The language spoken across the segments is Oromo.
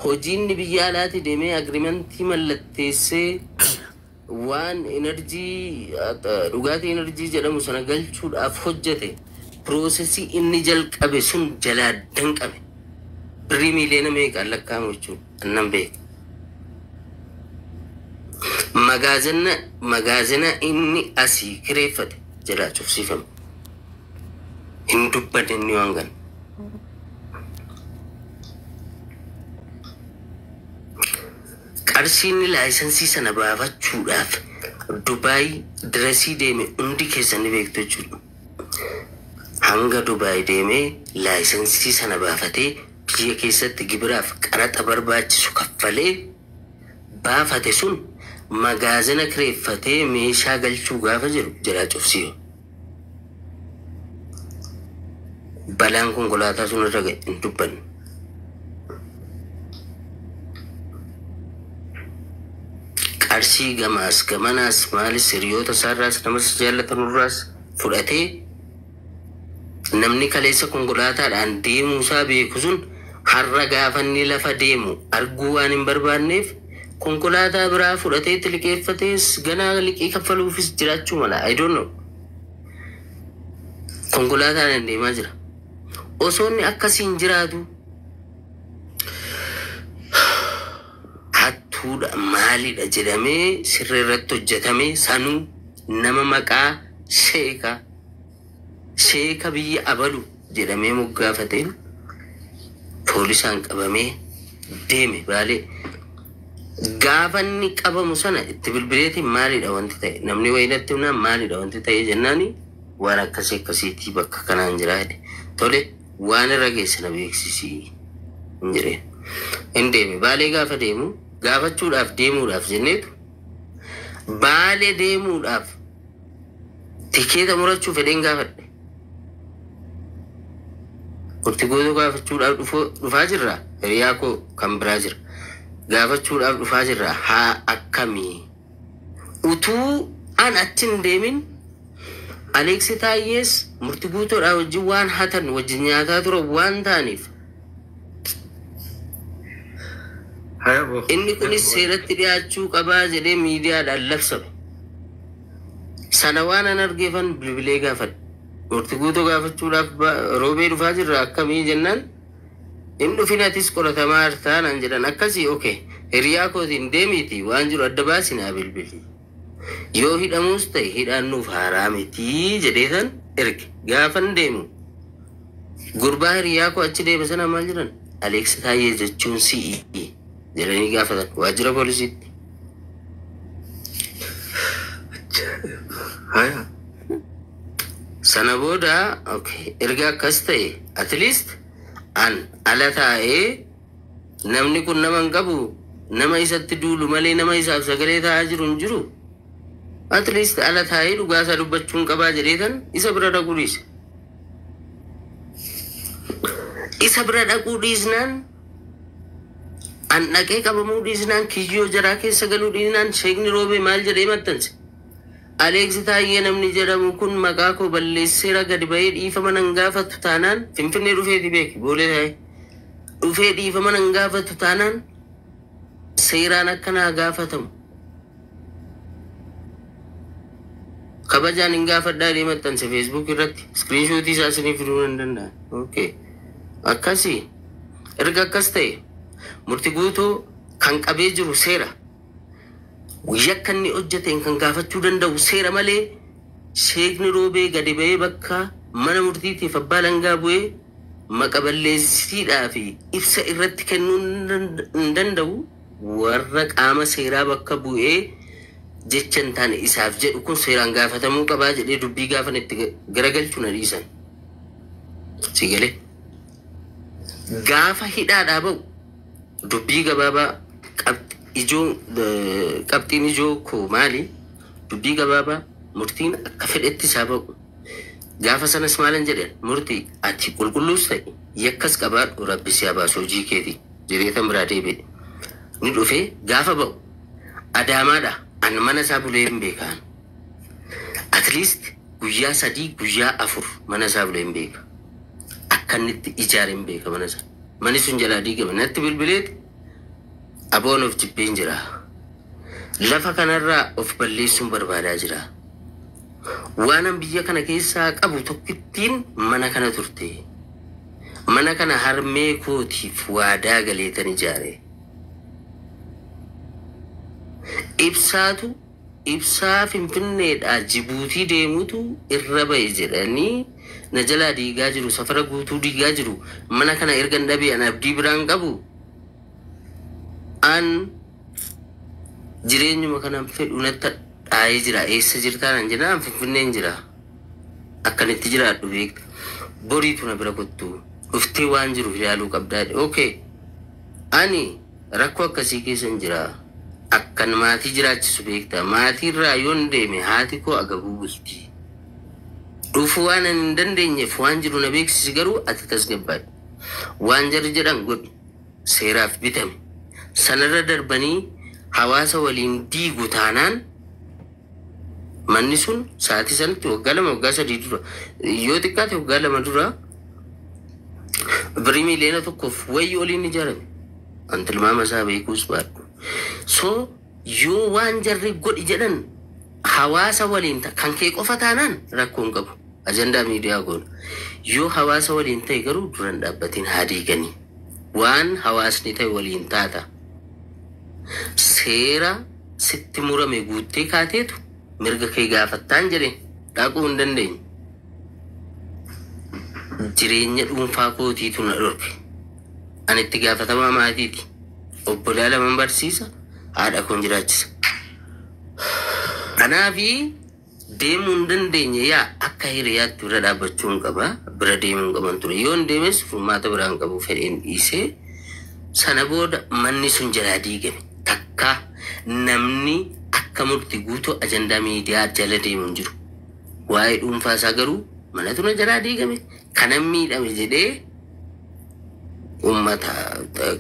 hojiin biyyaalaati deemee agreementii mallatteessee waan enerjii dhugaatii enerjii jedhamu sana galchuudhaaf hojjete piroosesii inni jalqabe sun jalaa danqame birrii miiliyoona meeqa lakkaa'amu jechuudha annan beeka. Magaazina inni asii kireeffate jalaa cufsiifame hin dubbanne inni waan gana. Qarshiin laayisensii sana baafachuudhaaf Dubaay diresii deeme hundi keessanii beektu jechuudha. Hanga Dubaay deemee laayisensii sana baafatee biyya keessatti gibiraaf qaraxa barbaachisu kaffalee baafate sun magaazina kireeffatee meeshaa galchuu gaafa jiru jalaa cufsiisu. Balaan konkolaataa sun irra ga'e hin dubbanne. Qarshii gamaas gamanaas maalis hiriyoota isaarraas namas jaallatanurraas fudhatee namni kaleessa konkolaataadhaan deemuu isaa beeku sun har'a gaafa inni lafa deemu arguu waan hin barbaanneef konkolaataa biraa fudhatee itti liqeeffatees ganaa liqii kaffaluufis jiraachuu mala. I don't know. Konkolaataan deemaa jira. Osoo inni akkasiin jiraatu hattuudha maalidha jedhamee sirrii irratti hojjetamee sanuu nama maqaa sheeka biyya abalu jedhamee moggaafateen poolisaan qabamee deeme baalee. Gaafa inni qabamu sana itti bilbileetiin maalidha wanti ta'e namni wayinatti himnaan maalidha wanti ta'e jennaani waan akkasiitii bakka kanaan jira jedhe. Tole waan irra geesse na beeksisii hin jireen. Hin deeme baalee gaafa deemu gaafachuudhaaf deemuudhaaf jenneetu baalee deemuudhaaf tikeeta murachuu fedheen gaafadhe. Kurtigootoo gaafachuudhaaf dhufaa jirra hiriyaa koo kan biraa jira. Gaafachuudhaaf dhufaa jirra haa akkamii utuu an achin deemin Aleeksi Taayyees Murtiguutoodhaa wajjin waan hatan wajjin nyaataa ture waan ta'aniif inni kunis seeratti dhiyaachuu qabaa jedhee miidiyaadhaan labsame. Sana waan an argeefan bilbilee gaafadhe. Murtiguutoo gaafachuudhaaf roobee dhufaa jirra akkamii jennaan in dhufinatis qoratamaa hartaan jedhan akkasii okay hiriyaa kootiin deemiiti waan jiru adda baasinaa bilbili. Yoo hidhamuus ta'e hidhaan nuuf haaraa miti jedheetan erge gaafan deemu. Gurbaa hiriyaa koo achi deeme sana maal jedhan Aleeksi Taayyee jechuun si'i jedhanii gaafatan waajjira poolisiitti. Sana booda okay erga akkas ta'e at least an ala taa'ee namni kun nama hin qabu nama isatti duulu malee nama isaaf sagalee taa'aa jiru hin jiru. At least ala taa'ee dhugaasaa dubbachuun qabaa jedheetan isa bira dhaquu dhiise. Isa bira dhaquu dhiisnaan an dhaqee qabamuu dhiisnaan kiyyoo jaraa keessa galuu dhiisnaan sheekni roobee maal jedhee maxxanse. Aleeksi Taayyee namni jedhamu kun maqaa koo balleesseera gadi bahee dhiifama nan gaafatu taanaan Finfinnee dhufeeti beeki boolee taa'e dhufee dhiifama nan gaafatu taanaan seeraan akkanaa gaafatamu. Kabajaan hin gaafadhaa jedhee maxxanse Facebook irratti screenshootii isaa isinii fiduu nan danda'a. Okay. Akkasii erga akkas ta'e Murtiguutoo kan qabee jiru seera. Yakka inni hojjeteen kan gaafachuu danda'u seera malee sheekni roobee gadi bahee bakka mana murtiitiif abbaa langaa bu'ee maqa balleessiidhaa fi ibsa irratti kennuu hin danda'u warra qaama seeraa bakka bu'ee jecha hin taane isaaf jedhu kun seeraan gaafatamuu qabaa jedhee dubbii gaafan itti garagalchuu na dhiisan. Sigalee gaafa hidhaadhaa ba'u dubbii gabaabaa qabxiin ijoo koo maali dubbii gabaabaa murtiin akka fedhetti isaa ba'u. Gaafa sanas maalan jedhan murtii ati qulqulluus ta'e yakkas qabaadhu rabbi si baasu hojii keeti jireetan biraa deebi'e. Ni dhufee gaafa ba'u Adaamaadha an mana isaa bulee hin beekaan. At least guyyaa 3 guyyaa 4 mana isaa bulee hin beeka. Akka inni itti ijaare hin beeka mana isaa. mani sun jalaa diigame natti bilbileeti aboon of jibbeen jira lafa kanarraa of balleessuun barbaadaa jira waanan biyya kana keessaa qabu tokkittiin mana kana turte mana kana harmee kootiif waadaa galeetan ijaare ibsaatu ibsaa finfinneedhaa Jibuutii deemutu irra ba'e jedhanii na jalaa diigaa jiru safara guutuu diigaa jiru mana kana ergan dhabee an abdii biraan qabu an jireenyuma kana fedhu natti dhaayee jira eessa jirtaan jedhaan finfinneen jira akkanitti jiraadhu beekta boriitu na bira kottu dhuftee waan jiru ilaaluu qabdaadhe okay ani rakkoo akkasii keessan jira akkan maatii jiraachisu beekta maatii irraa yoon deeme haati koo agabuu bulti dhufu waan hin dandeenyeef waan jiru na beeksisi garuu ati tasgabbaadhu waan jarri jedhan godhu seeraaf bitame sanarra darbanii hawaasa waliin diigu taanaan manni sun sa'aatii sanatti waggaa 2 waggaa 3 dura yoo xiqqaate waggaa 2 dura birii miliyoona tokkoof wayii oliin ijaarame an tilmaama isaa beekuus baadhu so yoo waan jarri godhi jedhan hawaasa waliin kan kee qofa taanaan rakkoon qabu ajandaa miidiyaa goona yoo hawaasa waliin ta'e garuu duran dhaabbatiin haadiiganii waan hawaasni ta'e waliin taata seera sitti murame guuttee kaateetu mirga kee gaafattaan jedhe dhaquu hin dandeenye jireenya dhuunfaa kootiitu na dhorke ani itti gaafatamaa maatiiti obbolaa 2 barsiisa haadha koon jiraachisa kanaafi deemuu hin dandeenye yaa akka hiriyaatti bira dhaabbachuun qaba bira deemuun qaban ture yoon deemes furmaata biraan qabu fedheen dhiisee sana booda manni sun jalaa diigame takka namni akka murtii guutuu ajandaa miidiyaa jala deemuun jiru waa'ee dhuunfaa isaa garuu manatu na jalaa diigame kanan miidhame jedhee ummata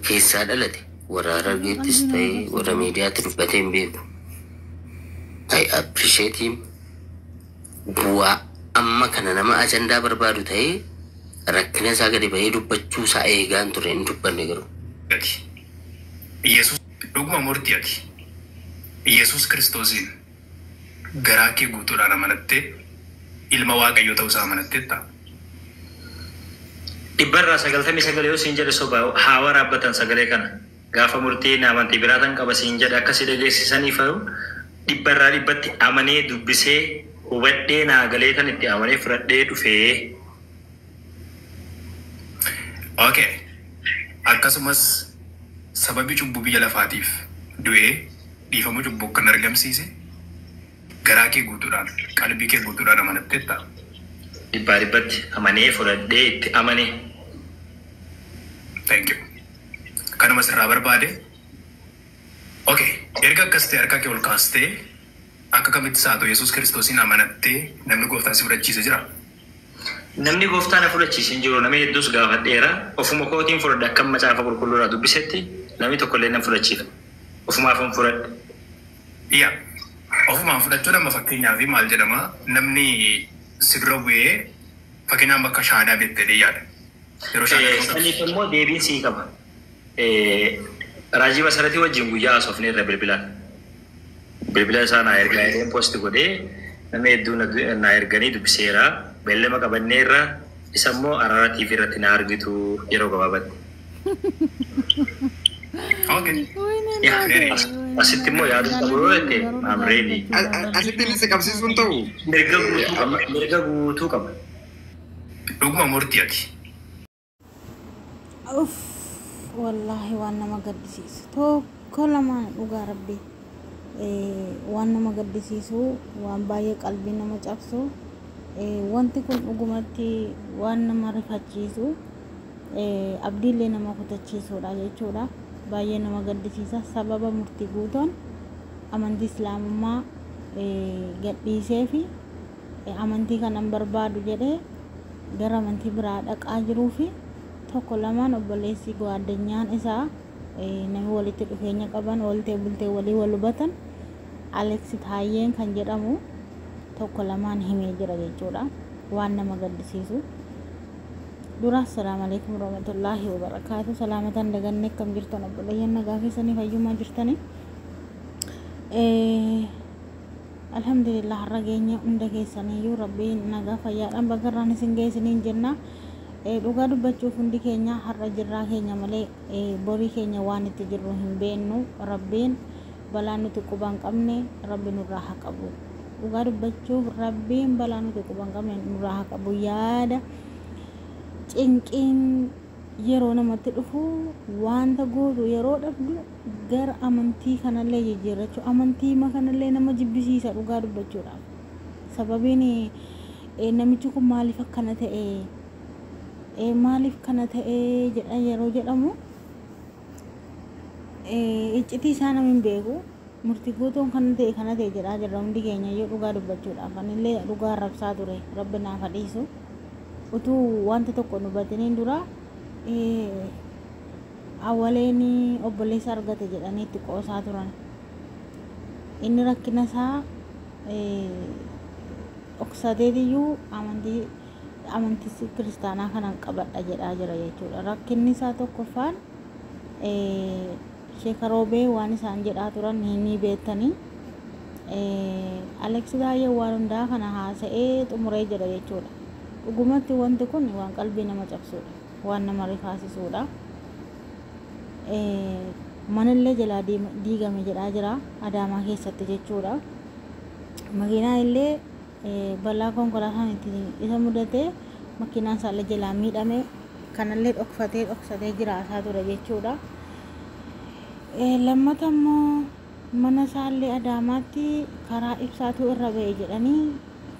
keessaa dhalate warra Harargeettis ta'e warra miidiyaatti dubbatee hin beeku I appreciate him bu'aa amma kana nama ajandaa barbaadu ta'ee rakkina isaa gadi bahee dubbachuu isaa eegaan ture hin dubbanne garuu Yesus dhuguma murtii ati Yesus Kiristoosin garaa kee guutuudhaan amanattee ilma Waaqayyoo ta'uu isaa amanattetta. Dhibbarraa 99 yoo siin jedhe soba haa waraabbatan sagalee kana gaafa murtiin amantii biraatan qaba siin jedhe akkasii dhageessisaniif dhibbarraa dhibbatti amanee dubbisee hubadhee naagalee kan itti amanee fudhadhee dhufee. Okay. Akkasumas sababii cubbuu biyya lafaatiif du'ee dhiifamuu cubbuu kan argamsiise garaa kee guutuudhaan qalbii kee guutuudhaan amanattetta. Dhibbaa dhibbatti amanee fudhadhee itti amanee. Thank you. Kanuma sirraa barbaade. Okay. Erga akkas ta'e harka kee ol kaastee akka kamitti saatu Yesus Kiristoosin amanattee namni gooftaa si fudhachiise jira. Namni gooftaa na fudhachiise hin jiru namni hedduus gaafadheera ofuma kootiin fudhadhe akka macaafa qulqulluurraa dubbisetti namni tokkollee nan fudhachiisa. Ofumaaf hin fudhadhe. Yaa. Ofumaan fudhachuu nama fakkeenyaaf maal jedhama namni sibira bu'ee fakkeenyaaf bakka shaadaa beektee yaada. Yeroo shaadaa saniif immoo deebiin sii qaba. Raajii Masaratii wajjin guyyaa haasofne irra bilbilaan. Bilbila isaa naa ergaa posti godhee namni hedduu na erganii dubbiseera. Beellama qabannee irra isa immoo Araara TV irratti na argitu yeroo gabaabatti. Okay. Asitti immoo yaaduu qabu yoo ta'e amreeni. Asitti illee si qabsiisuun ta'u. Mirga guutuu qaba. Dhuguma murtii ati. Wallahi waan nama gaddisiisu tokko lamaan dhugaa rabbi waan nama gaddisiisu waan baay'ee qalbii nama cabsu wanti kun dhugumatti waan nama rifachiisu abdiillee nama kutachiisuudha jechuudha baay'ee nama gaddisiisa sababa murtii guutoon amantii islaamummaa gadhiisee fi amantii kanan barbaadu jedhee gara amantii biraa dhaqaa jiruu fi tokko lamaan obboleessi addunyaan isaa namni walitti dhufeenya qaban waltee bultee walii wal hubatan Alex Taayyeen kan jedhamu tokko lamaan himee jira jechuudha waan nama gaddisiisu dura assalamualaikum warahmatullahi wabarakatuh. Salamatan daganne kam jirtan obboleeyyan nagaa keessanii fayyummaa jirtanii. Alhamdulillah har'a geenya hunda keessaniyyuu rabbiin nagaa fayyaadhaan bagarraan isin geessiniin jenna. Dhugaa dubbachuuf hundi keenya har'a jirraa keenya malee borii keenya waan itti jirru hin beennu. Rabbiin balaa nuti quban qabne rabbi nurraa haa qabu. Dhugaa dubbachuuf rabbiin balaa nuti quban qabne nurraa haa qabu. Yaada cinqiin yeroo namatti dhufu wanta gootu yeroo dhabdu gara amantii kanallee jijjiirrachuu amantii kanallee nama jibbisiisa dhugaa dubbachuudhaaf. Sababiin namichi kun maaliif akkana ta'e maaliif kana ta'e jedha yeroo jedhamu iccitii isaa nama hin beeku. Murtii guutuun kana ta'e jedhaa jirra hundi keenya yoo dhugaa dubbachuudhaaf. Anillee dhugaa rabsaa ture rabbi naaf dhiisu. Utuu wanta tokko nu batiniin dura awwaleeni obboleessa argate jedhanii itti qoosaa turan. Inni rakkina isaa dhoksateetiyyuu amantii kiristaanaa kanan qabadha jedhaa jira jechuudha. Rakkinni isaa tokkoffaan Sheeka Roobee waan isaan jedhaa turan ni beektanii. Aleksi Baay'ee waan hundaa kana haasa'ee xumuree jira jechuudha. Dhugumatti wanti kun waan qalbii nama cabsuudha, waan nama rifaasisuudha. Manallee jalaa diigame jedhaa jira Adaamaa keessatti jechuudha. Makiinaan illee balaa konkolaataan itti isa mudate makiinaan isaallee jalaa miidhame kanallee dhoksatee jiraataa ture jechuudha. Lammata immoo mana isaallee Adaamaatti karaa ibsaatu irra ba'e jedhanii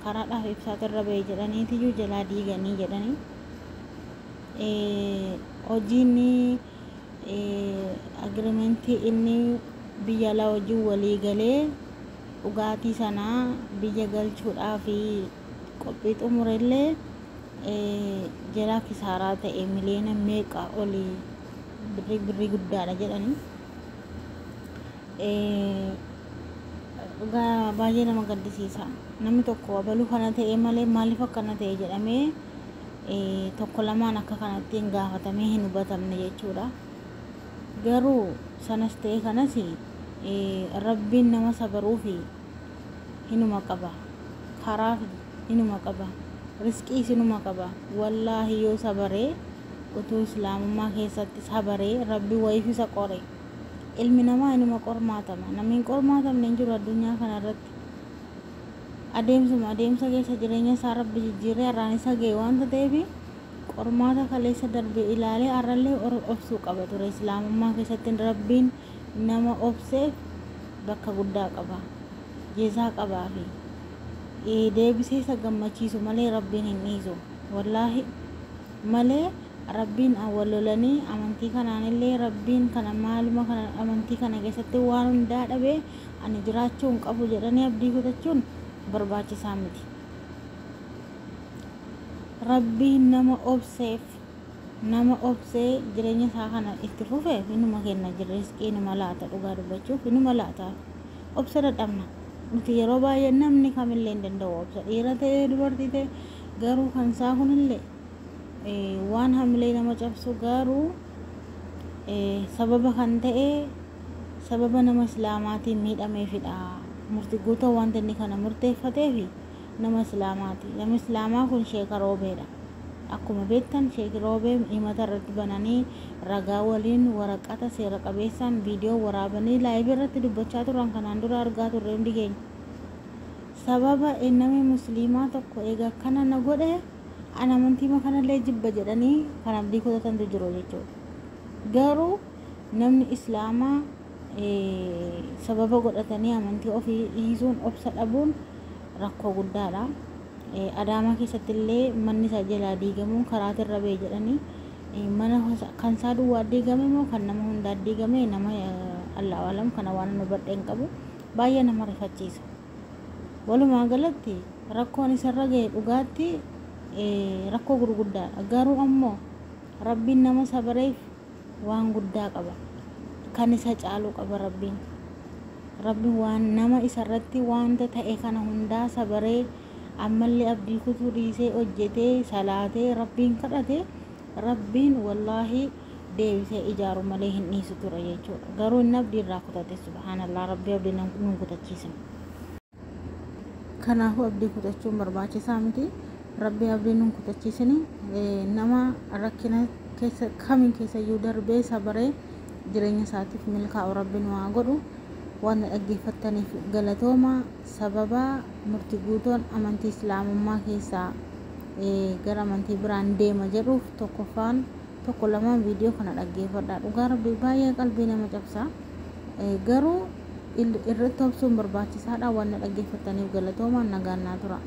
karaadhaaf ibsaatu irra ba'e jedhaniitiyyuu jalaa diiganii jedhanii. Hojiin agirimentii inni biyya alaa wajjin walii galee dhugaatii sanaa biyya galchuudhaaf qophii xumurellee jalaa kisaaraa ta'e miliyoona meeqa olii birrii guddaadha jedhanii. Dhugaa baay'ee nama gaddisiisa. Namni tokko abaluu kana ta'e malee maaliif akkana ta'e jedhamee tokko lamaan akka kanatti hin gaafatamee hin hubatamne jechuudha. Garuu sanas ta'e kanas rabbiin nama sabaruuf hinuma qaba. Karaaf hinuma qaba. Riskiis hinuma qaba. Wallaahi yoo sabaree utuu islaamummaa keessatti sabaree rabbi wayiif isa qore. Ilmi namaa inuma qormaatama. Namni hin qormaatamne hin jiru addunyaa kanarratti. Adeemsa keessa jireenya isaa rabbi jijjiiree har'aan isa ga'e wanta ta'eef qormaata kaleessa darbe ilaalee har'allee obsuu qaba ture. Islaamummaa keessatti rabbiin nama obseef bakka guddaa qaba. Jeesaa qabaa fi deebisee isa gammachiisu malee rabbiin hin dhiisu. Wallaahi malee rabbiin awwalolanii amantii kanaanillee rabbiin kana maaluma kana amantii kana keessatti waan hundaa dhabee ani jiraachuu hin qabu jedhanii abdii kutachuun barbaachisaa miti. Rabbiin nama obsee jireenya isaa kana itti fufee inuma kenna riskii inuma laata. Dhugaa dubbachuuf inuma laata. Obsa dadhabna nuti yeroo baay'ee namni kamillee hin danda'u obsa. Dhiira ta'ee dubartii ta'e garuu kan isaa kunillee waan hamilee nama cabsu garuu sababa kan ta'e sababa nama islaamaatiin miidhameefidha. Murtii guutuu wanta inni kana murteeffateef nama islaamaati. Nama islaamaa kun Sheeka Roobeedha. Akkuma beektan Sheeki Roobee himata irratti bananii ragaa waliin waraqata seera qabeessaan viidiyoo waraabanii laayivii irratti dubbachaa turan kanaan dura argaa turre hundi keenya. Sababa namni musliimaa tokko egaa kana na godhe an amantii kanallee jibba jedhanii kan abdii kutatantu jiru jechuudha. Garuu namni islaamaa sababa godhatanii amantii ofii dhiisuun obsa dhabuun rakkoo guddaadha. Adaamaa keessatti illee manni isaa jalaa diigamuun karaatti irra ba'e jedhanii mana kan isaa duwwaa diigame moo kan nama hundaa diigame nama Allahu alam kana waan nu badheen qabu baay'ee nama rifachiisa. Walumaa galatti rakkoon isarra ga'e dhugaatti rakkoo gurguddaadha. Garuu ammoo rabbiin nama sabareef waan guddaa qaba. Kan isa caalu qaba rabbiin. Rabbi waan nama isarratti wanta ta'e kana hundaa sabaree ammallee abdii kutuu dhiisee hojjetee salaatee rabbiin kadhate rabbiin wallaahi deebisee ijaaru malee hin dhiisu ture jechuudha. Garuu inni abdii irraa kutate subhaanallah, rabbii abdii nun kutachiisan. Kanaafuu abdii kutachuun barbaachisaa miti. Rabbii abdii nun kutachiisanii nama rakkina keessa kamiin keessa iyyuu darbee sabaree jireenya isaatiif milkaa'u rabbiin waa godhu. Waan dhaggeeffattaniif galatooma. Sababa murtii guutuun amantii islaamummaa keessaa gara amantii biraan deema jedhuuf tokko lamaan viidiyoo kana dhaggeeffadhaa. Dhugaa rabbii baay'ee qalbii nama cabsa. Garuu irratti obsuun barbaachisaadha. Waan dhaggeeffattaniif galatooma. Nagaan naa tura.